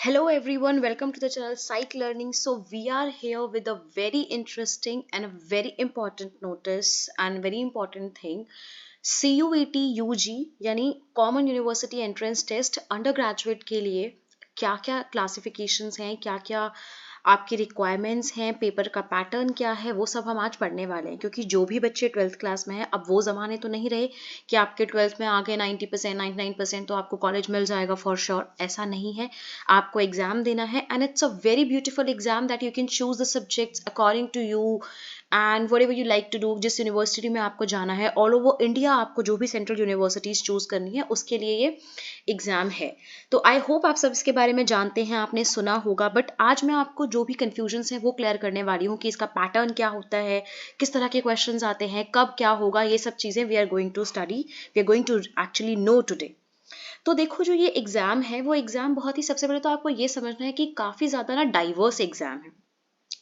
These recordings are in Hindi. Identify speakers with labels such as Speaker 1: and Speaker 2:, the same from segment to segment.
Speaker 1: Hello everyone, welcome to the channel Psych Learning. So we are here with a very interesting and a very important notice and very important thing. CUET UG यानी common university entrance test undergraduate के लिए क्या क्या क्लासिफिकेशंस हैं, क्या क्या आपकी रिक्वायरमेंट्स हैं, पेपर का पैटर्न क्या है, वो सब हम आज पढ़ने वाले हैं। क्योंकि जो भी बच्चे 12th क्लास में हैं, अब वो ज़माने तो नहीं रहे कि आपके 12th में आ गए 90% 99% तो आपको कॉलेज मिल जाएगा फॉर श्योर। ऐसा नहीं है, आपको एग्जाम देना है and it's a very beautiful exam that you can choose the subjects according to you and whatever you like to do. जिस यूनिवर्सिटी में आपको जाना है ऑल ओवर इंडिया, आपको जो भी सेंट्रल यूनिवर्सिटीज चूज करनी है उसके लिए ये एग्जाम है। तो आई होप आप सब इसके बारे में जानते हैं, आपने सुना होगा, बट आज मैं आपको जो भी कंफ्यूजन्स हैं वो क्लियर करने वाली हूँ कि इसका पैटर्न क्या होता है, किस तरह के क्वेश्चंस आते हैं, कब क्या होगा, ये सब चीज़ें we are going to study, we are going to actually know today. तो देखो, जो ये एग्जाम है वो एग्जाम बहुत ही, सबसे पहले तो आपको ये समझना है कि काफ़ी ज़्यादा ना डाइवर्स एग्जाम है।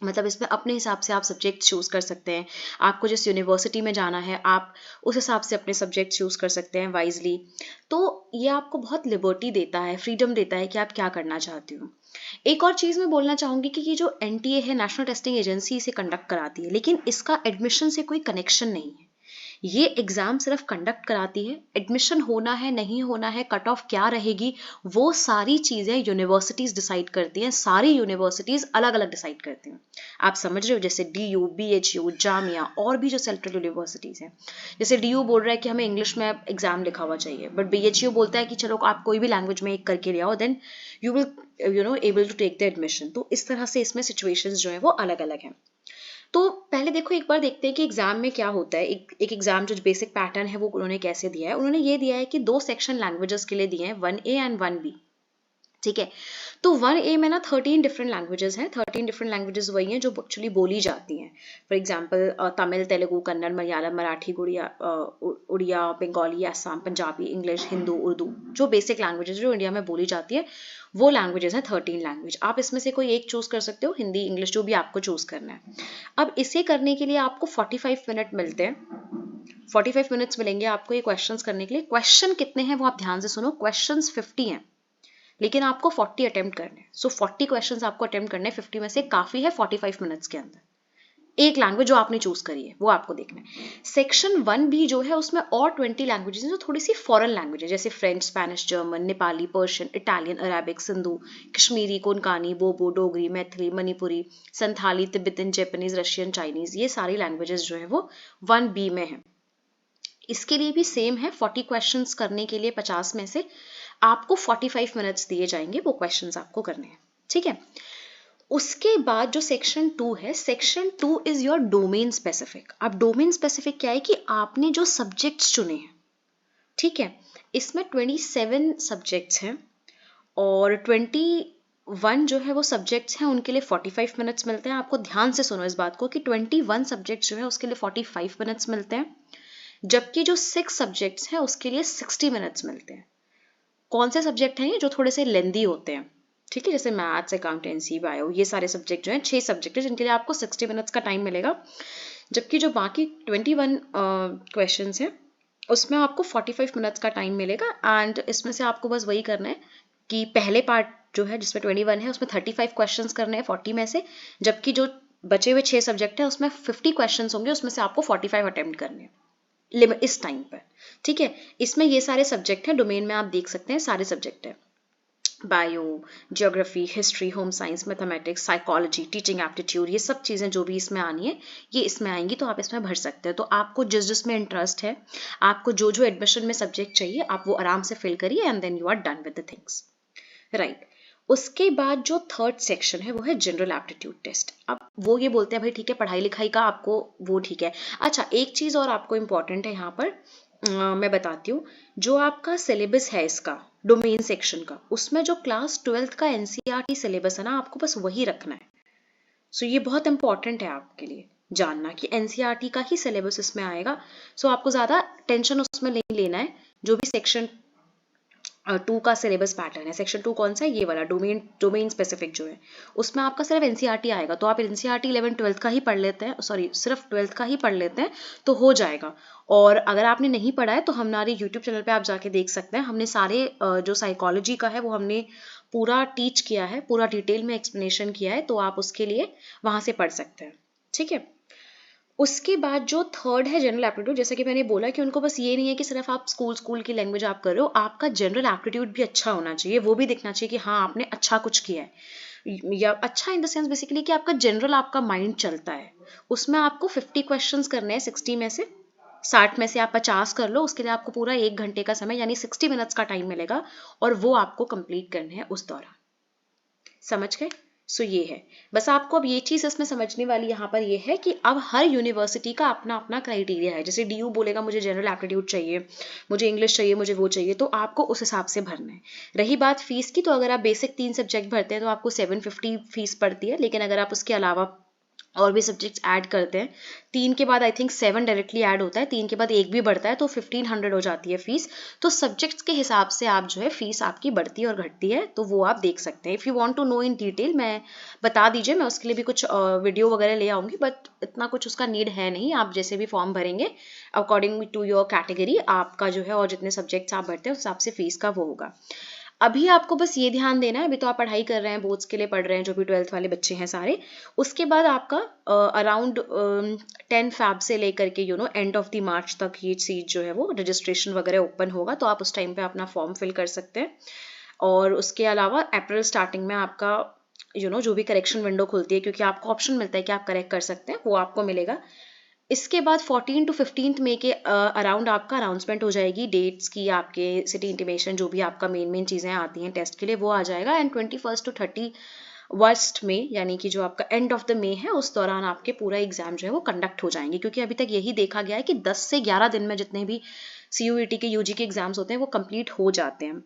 Speaker 1: मतलब इसमें अपने हिसाब से आप सब्जेक्ट चूज कर सकते हैं। आपको जिस यूनिवर्सिटी में जाना है आप उस हिसाब से अपने सब्जेक्ट चूज कर सकते हैं वाइजली। तो ये आपको बहुत लिबर्टी देता है, फ्रीडम देता है कि आप क्या करना चाहते हो। एक और चीज़ मैं बोलना चाहूँगी कि ये जो एनटीए है, नेशनल टेस्टिंग एजेंसी, इसे कंडक्ट कराती है, लेकिन इसका एडमिशन से कोई कनेक्शन नहीं है। ये एग्जाम सिर्फ कंडक्ट कराती है। एडमिशन होना है नहीं होना है, कट ऑफ क्या रहेगी, वो सारी चीज़ें यूनिवर्सिटीज़ डिसाइड करती हैं। सारी यूनिवर्सिटीज़ अलग अलग डिसाइड करती हैं। आप समझ रहे हो, जैसे DU, BHU, जामिया और भी जो सेंट्रल यूनिवर्सिटीज़ हैं। जैसे DU बोल रहा है कि हमें इंग्लिश में एग्जाम लिखा हुआ चाहिए, बट BHU बोलता है कि चलो आप कोई भी लैंग्वेज में एक करके ले आओ, then you will able to take the admission. तो इस तरह से इसमें सिचुएशंस जो है वो अलग अलग हैं। तो पहले देखो, एक बार देखते हैं कि एग्जाम में क्या होता है। एक एग्जाम जो बेसिक पैटर्न है वो उन्होंने कैसे दिया है। उन्होंने ये दिया है कि 2 सेक्शन लैंग्वेजेस के लिए दिए हैं, 1A एंड 1B। ठीक है, तो 1A में ना 13 डिफरेंट लैंग्वेजेस हैं। 13 डिफरेंट लैंग्वेजेस वही हैं जो एक्चुअली बोली जाती हैं। For example Tamil, Telugu, Kannada, Malayalam, Marathi, Oriya, Bengali, Assam, Punjabi, English, Hindu, Urdu, जो बेसिक लैंग्वेजेस जो इंडिया में बोली जाती है वो लैंग्वेजेस हैं। 13 लैंग्वेज, आप इसमें से कोई एक चूज कर सकते हो, हिंदी, इंग्लिश, जो भी आपको चूज करना है। अब इसे करने के लिए आपको 45 मिनट मिलते हैं। 45 मिनट्स मिलेंगे आपको ये क्वेश्चंस करने के लिए। क्वेश्चन कितने हैं वो आप ध्यान से सुनो। क्वेश्चंस 50 हैं, लेकिन आपको 40 अटेम्प्ट करने हैं। सो 40 क्वेश्चंस आपको अटेम्प्ट करने हैं। 50 में से काफी है 45 मिनट्स के अंदर। एक लैंग्वेज जो आपने चूज करी है वो आपको देखना है। सेक्शन 1B जो है उसमें और 20 लैंग्वेजेस हैं जो थोड़ी सी फॉरेन लैंग्वेज है, जैसे French, Spanish, German, Nepali, Persian, Italian, Arabic, Sindhi, Kashmiri, Konkani, Bodo, Dogri, Maithili, Manipuri, Santhali, Tibetan, Japanese, Russian, Chinese, ये सारी लैंग्वेजेस जो है वो 1B में है। इसके लिए भी सेम है। 40 क्वेश्चंस करने के लिए 50 में से आपको 45 मिनट्स दिए जाएंगे, वो क्वेश्चंस आपको करने हैं। ठीक है, उसके बाद जो सेक्शन 2 है, section 2 is your domain specific. अब डोमेन स्पेसिफिक क्या है कि आपने जो सब्जेक्ट्स चुने हैं, ठीक है, इसमें 27 सब्जेक्ट्स हैं और 21 जो है वो सब्जेक्ट्स हैं, उनके लिए 45 मिनट्स मिलते हैं। आपको ध्यान से सुनो इस बात को कि 21 सब्जेक्ट्स जो है उसके लिए 45 मिनट्स मिलते हैं, जबकि जो 6 सब्जेक्ट्स हैं उसके लिए 60 मिनट्स मिलते हैं। कौन से सब्जेक्ट हैं ये जो थोड़े से लेंदी होते हैं, ठीक है, जैसे मैथ्स, अकाउंटेंसी, बायो, ये सारे सब्जेक्ट जो हैं 6 सब्जेक्ट है जिनके लिए आपको 60 मिनट्स का टाइम मिलेगा। जबकि जो बाकी 21 क्वेश्चंस हैं उसमें आपको 45 मिनट्स का टाइम मिलेगा। एंड इसमें से आपको बस वही करना है कि पहले पार्ट जो है जिसमें 21 है उसमें 35 क्वेश्चंस करने हैं 40 में से, जबकि जो बचे हुए 6 सब्जेक्ट हैं उसमें 50 क्वेश्चंस होंगे, उसमें से आपको 45 अटेम्प्ट करने हैं लिमिट इस टाइम पर। ठीक है, इसमें ये सारे सब्जेक्ट हैं, डोमेन में आप देख सकते हैं सारे सब्जेक्ट हैं, bio, geography, history, home science, mathematics, psychology, teaching aptitude, ये सब चीज़ें जो भी इसमें आनी है ये इसमें आएंगी, तो आप इसमें भर सकते हैं। तो आपको जिस जिसमें इंटरेस्ट है, आपको जो जो एडमिशन में सब्जेक्ट चाहिए, आप वो आराम से फिल करिए and then you are done with the things, right. उसके बाद जो थर्ड सेक्शन है वो है जनरल एप्टीट्यूड टेस्ट। अब वो ये बोलते हैं भाई ठीक है, पढ़ाई लिखाई का आपको वो ठीक है। अच्छा, एक चीज़ और आपको इम्पॉर्टेंट है यहाँ पर, मैं बताती हूँ। जो आपका सिलेबस है इसका डोमेन सेक्शन का, उसमें जो क्लास 12th का NCERT सिलेबस है ना, आपको बस वही रखना है। सो ये बहुत इंपॉर्टेंट है आपके लिए जानना कि NCERT का ही सिलेबस इसमें आएगा। सो आपको ज़्यादा टेंशन उसमें नहीं लेना है। जो भी सेक्शन 2 का सिलेबस पैटर्न है। सेक्शन 2 कौन सा है? ये वाला डोमेन स्पेसिफिक जो है, उसमें आपका सिर्फ एनसीईआरटी आएगा। तो आप एनसीईआरटी 11th-12th का ही पढ़ लेते हैं, सॉरी सिर्फ 12th का ही पढ़ लेते हैं तो हो जाएगा। और अगर आपने नहीं पढ़ा है तो हमारे यूट्यूब चैनल पे आप जाके देख सकते हैं, हमने सारे जो साइकोलॉजी का है वो हमने पूरा टीच किया है, पूरा डिटेल में एक्सप्लेनेशन किया है, तो आप उसके लिए वहाँ से पढ़ सकते हैं। ठीक है। उसके बाद जो थर्ड है जनरल एप्टीट्यूड, जैसे कि मैंने बोला कि उनको बस ये नहीं है कि सिर्फ आप स्कूल की लैंग्वेज आप कर रहे हो, आपका जनरल एप्टीट्यूड भी अच्छा होना चाहिए, वो भी दिखना चाहिए कि हाँ आपने अच्छा कुछ किया है, या अच्छा इन द सेंस बेसिकली कि आपका जनरल आपका माइंड चलता है। उसमें आपको 50 क्वेश्चंस करने हैं 60 में से, 60 में से आप 50 कर लो, उसके लिए आपको पूरा 1 घंटे का समय यानी 60 मिनट्स का टाइम मिलेगा, और वो आपको कंप्लीट करने हैं उस दौरान। समझ गए? सो ये है, बस आपको अब ये चीज़ इसमें समझने वाली यहाँ पर ये है कि अब हर यूनिवर्सिटी का अपना अपना क्राइटेरिया है। जैसे डीयू बोलेगा मुझे जनरल एप्टीट्यूड चाहिए, मुझे इंग्लिश चाहिए, मुझे वो चाहिए, तो आपको उस हिसाब से भरना है। रही बात फीस की, तो अगर आप बेसिक 3 सब्जेक्ट भरते हैं तो आपको 750 फीस पड़ती है, लेकिन अगर आप उसके अलावा और भी सब्जेक्ट्स ऐड करते हैं, 3 के बाद आई थिंक 7 डायरेक्टली ऐड होता है, 3 के बाद 1 भी बढ़ता है, तो 1500 हो जाती है फीस। तो सब्जेक्ट्स के हिसाब से आप जो है फीस आपकी बढ़ती है और घटती है, तो वो आप देख सकते हैं। If you want to know in detail, मैं बता दीजिए, मैं उसके लिए भी कुछ वीडियो वगैरह ले आऊँगी, बट इतना कुछ उसका नीड है नहीं। आप जैसे भी फॉर्म भरेंगे अकॉर्डिंग टू योर कैटेगरी, आपका जो है और जितने सब्जेक्ट्स आप भरते हैं उस हिसाब से फीस का वो होगा। अभी आपको बस ये ध्यान देना है, अभी तो आप पढ़ाई कर रहे हैं, बोर्ड्स के लिए पढ़ रहे हैं, जो भी 12th वाले बच्चे हैं सारे। उसके बाद आपका अराउंड 10 फैब से लेकर के एंड ऑफ द मार्च तक ये चीज जो है वो रजिस्ट्रेशन वगैरह ओपन होगा, तो आप उस टाइम पे अपना फॉर्म फिल कर सकते हैं। और उसके अलावा अप्रैल स्टार्टिंग में आपका जो भी करेक्शन विंडो खुलती है, क्योंकि आपको ऑप्शन मिलता है कि आप करेक्ट कर सकते हैं, वो आपको मिलेगा। इसके बाद 14 टू 15 मई के अराउंड आपका अनाउंसमेंट हो जाएगी डेट्स की, आपके सिटी इंटीमेशन, जो भी आपका मेन चीज़ें आती हैं टेस्ट के लिए वो आ जाएगा। एंड 21 टू 31 में, यानी कि जो आपका एंड ऑफ द मे है, उस दौरान आपके पूरा एग्जाम जो है वो कंडक्ट हो जाएंगे, क्योंकि अभी तक यही देखा गया है कि 10 से 11 दिन में जितने भी CUET के UG के एग्जाम्स होते हैं वो कंप्लीट हो जाते हैं।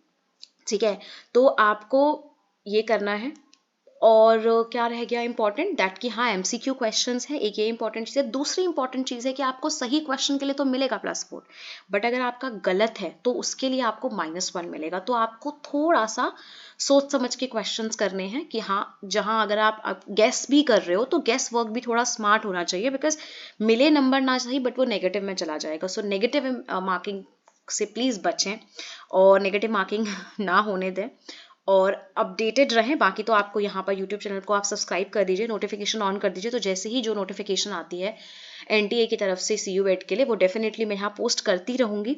Speaker 1: ठीक है, तो आपको ये करना है। और क्या रह गया इंपॉर्टेंट, दैट कि हाँ MCQ क्वेश्चंस है, एक ये इंपॉर्टेंट चीज़ है। दूसरी इंपॉर्टेंट चीज़ है कि आपको सही क्वेश्चन के लिए तो मिलेगा +4, बट अगर आपका गलत है तो उसके लिए आपको -1 मिलेगा। तो आपको थोड़ा सा सोच समझ के क्वेश्चंस करने हैं कि हाँ, जहाँ अगर आप गेस भी कर रहे हो तो गेस वर्क भी थोड़ा स्मार्ट होना चाहिए, बिकॉज मिले नंबर ना सही बट वो नेगेटिव में चला जाएगा। सो नेगेटिव मार्किंग से प्लीज़ बचें और नेगेटिव मार्किंग ना होने दें, और अपडेटेड रहें। बाकी तो आपको यहाँ पर यूट्यूब चैनल को आप सब्सक्राइब कर दीजिए, नोटिफिकेशन ऑन कर दीजिए, तो जैसे ही जो नोटिफिकेशन आती है NTA की तरफ से CUET के लिए, वो डेफिनेटली मैं यहाँ पोस्ट करती रहूँगी।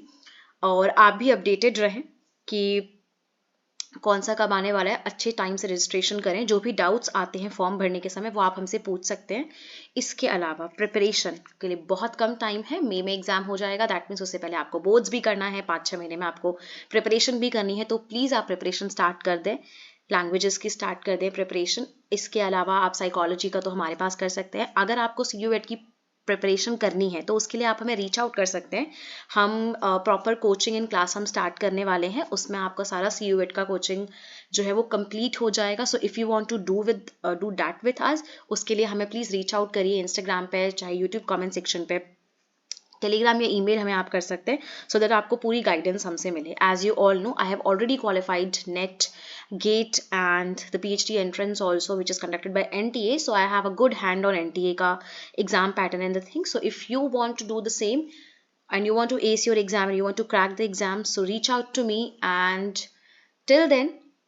Speaker 1: और आप भी अपडेटेड रहें कि कौन सा कब आने वाला है। अच्छे टाइम से रजिस्ट्रेशन करें, जो भी डाउट्स आते हैं फॉर्म भरने के समय वो आप हमसे पूछ सकते हैं। इसके अलावा प्रिपरेशन के लिए बहुत कम टाइम है, मई में एग्जाम हो जाएगा, दैट मीन्स उससे पहले आपको बोर्ड्स भी करना है, 5-6 महीने में आपको प्रिपरेशन भी करनी है, तो प्लीज़ आप प्रिपरेशन स्टार्ट कर दें, लैंग्वेजेस की स्टार्ट कर दें प्रिपरेशन। इसके अलावा आप साइकोलॉजी का तो हमारे पास कर सकते हैं। अगर आपको CUET की प्रिपरेशन करनी है तो उसके लिए आप हमें रीच आउट कर सकते हैं। हम प्रॉपर कोचिंग इन क्लास हम स्टार्ट करने वाले हैं, उसमें आपका सारा CUET का कोचिंग जो है वो कंप्लीट हो जाएगा। So if you want to do that with us, उसके लिए हमें प्लीज़ रीच आउट करिए इंस्टाग्राम पे, चाहे यूट्यूब कमेंट सेक्शन पे, टेलीग्राम या ईमेल हमें आप कर सकते हैं, सो दैट आपको पूरी गाइडेंस हमसे मिले। As you all know, I have already qualified NET, GATE and the PhD entrance also, which is conducted by NTA, so I have a good hand on NTA का exam pattern and the thing. So if you want to do the same and you want to ace your exam and you want to crack the exam, so reach out to me, and till then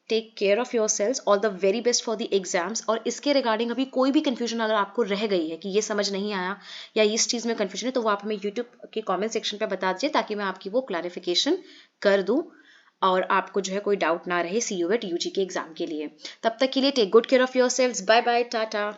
Speaker 1: take care of yourselves, all the very best for the exams। और इसके रिगार्डिंग अभी कोई भी कंफ्यूजन अगर आपको रह गई है कि ये समझ नहीं आया या इस चीज़ में कंफ्यूजन है, तो वो आप हमें यूट्यूब के कमेंट सेक्शन पे बता दीजिए, ताकि मैं आपकी वो क्लैरिफिकेशन कर दूँ और आपको जो है कोई डाउट ना रहे CUET UG के एग्जाम के लिए। तब तक के लिए take good care of yourselves, bye bye, Tata.